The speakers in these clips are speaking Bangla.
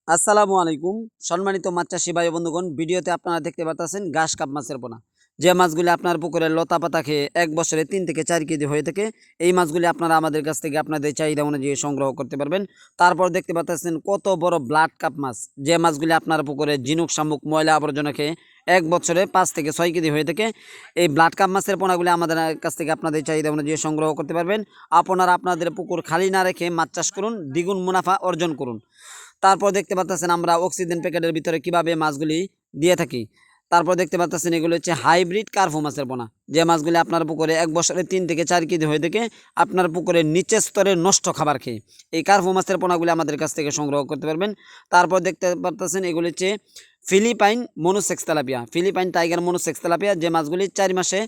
আসসালামু আলাইকুম সম্মানিত মাছ চাষি ভাই বন্ধুগণ, ভিডিওতে আপনারা দেখতে পাচ্ছেন ঘাস কাপ মাছের পোনা। যে মাছগুলি আপনার পুকুরের লতা পাতা খেয়ে 1 বছরে 3 থেকে 4 কেজি হয়ে থাকে, এই মাছগুলি আপনারা আমাদের কাছ থেকে আপনাদের চাহিদা অনুযায়ী সংগ্রহ করতে পারবেন। তারপর দেখতে পাচ্ছেন কত বড় ব্লাড কাপ মাছ, যে মাছগুলি আপনার পুকুরে ঝিনুক শামুক ময়লা আবর্জনা খেয়ে 1 বছরে 5 থেকে 6 কেজি হয়ে থাকে। এই ব্লাড কাপ মাছের পোনাগুলি আমাদের কাছ থেকে আপনাদের চাহিদা অনুযায়ী সংগ্রহ করতে পারবেন। আপনারা আপনাদের পুকুর খালি না রেখে মাছ চাষ করুন, দ্বিগুণ মুনাফা অর্জন করুন। তারপর দেখতে পাচ্ছেন আমরা অক্সিজেন প্যাকেটের ভিতরে কিভাবে মাছগুলি দিয়ে থাকি। তারপর দেখতে পাচ্ছেন এগুলো হচ্ছে হাইব্রিড কার্ফু মাছের পোনা, যে মাছগুলি আপনার পুকুরে 1 বছরে 3 থেকে 4 কেজি হয়ে থাকে আপনার পুকুরের নিচের স্তরে নষ্ট খাবার খেয়ে। এই কার্ফু মাছের পোনাগুলি আমাদের কাছ থেকে সংগ্রহ করতে পারবেন। তারপর দেখতে পাচ্ছেন এগুলি হচ্ছে Philippine monosex tilapia, Philippine tiger monosex tilapia, যে মাছগুলি 4 মাসে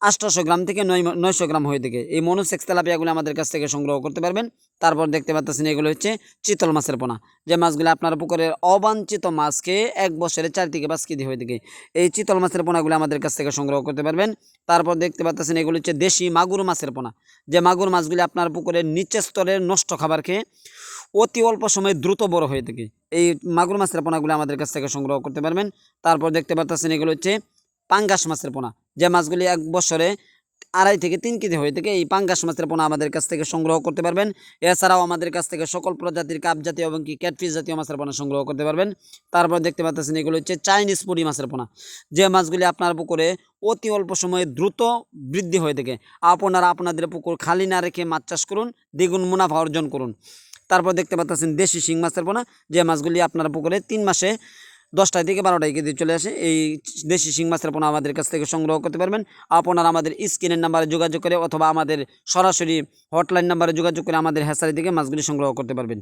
800 গ্রাম থেকে 900 গ্রাম হয়ে থাকে। এই মনোসেক্স তেলাপিয়াগুলো আমাদের কাছ থেকে সংগ্রহ করতে পারবেন। তারপর দেখতে পাচ্ছেন এগুলো হচ্ছে চিতল মাছের পোনা, যে মাছগুলো আপনার পুকুরের অবাঞ্ছিত মাছকে 1 বছরে 4 থেকে 5 কেজি হয়ে থাকে। এই চিতল মাছের পোনাগুলো আমাদের কাছ থেকে সংগ্রহ করতে পারবেন। তারপর দেখতে পাচ্ছেন এগুলো হচ্ছে দেশি মাগুর মাছের পোনা, যে মাগুর মাছগুলি আপনার পুকুরের নিচের স্তরের নষ্ট খাবার খেয়ে অতি অল্প সময়ে দ্রুত বড় হয়ে থাকে। এই মাগুর মাছের পোনাগুলো আমাদের কাছ থেকে সংগ্রহ করতে পারবেন। তারপর দেখতে পাচ্ছেন এগুলো হচ্ছে পাঙ্গাস মাছের পোনা, যে মাছগুলি 1 বছরে 2.5 থেকে 3 কেজি হয়ে থাকে। এই পাঙ্গাস মাছের পোনা আমাদের কাছ থেকে সংগ্রহ করতে পারবেন। এছাড়াও আমাদের কাছ থেকে সকল প্রজাতির কাপ জাতীয় এবং কি ক্যাটফিশ জাতীয় মাছের পোনা সংগ্রহ করতে পারবেন। তারপর দেখতে পাচ্ছেন এগুলো হচ্ছে চাইনিজ পুঁটি মাছের পোনা, যে মাছগুলি আপনার পুকুরে অতি অল্প সময়ে দ্রুত বৃদ্ধি হয়ে থাকে। আপনারা আপনাদের পুকুর খালি না রেখে মাছ চাষ করুন, দ্বিগুণ মুনাফা অর্জন করুন। তারপর দেখতে পাচ্ছেন দেশি শিং মাছের পোনা, যে মাছগুলি আপনার পুকুরে 3 মাসে 10টা থেকে 12টা কেজি চলে আসে। এই দেশি শিং মাছের পোনা আমাদের কাছ থেকে সংগ্রহ করতে পারবেন। আপনারা আমাদের স্ক্রিনের নাম্বারে যোগাযোগ করে অথবা আমাদের সরাসরি হটলাইন নাম্বারে যোগাযোগ করে আমাদের হ্যাচারি থেকে মাছগুলি সংগ্রহ করতে পারবেন।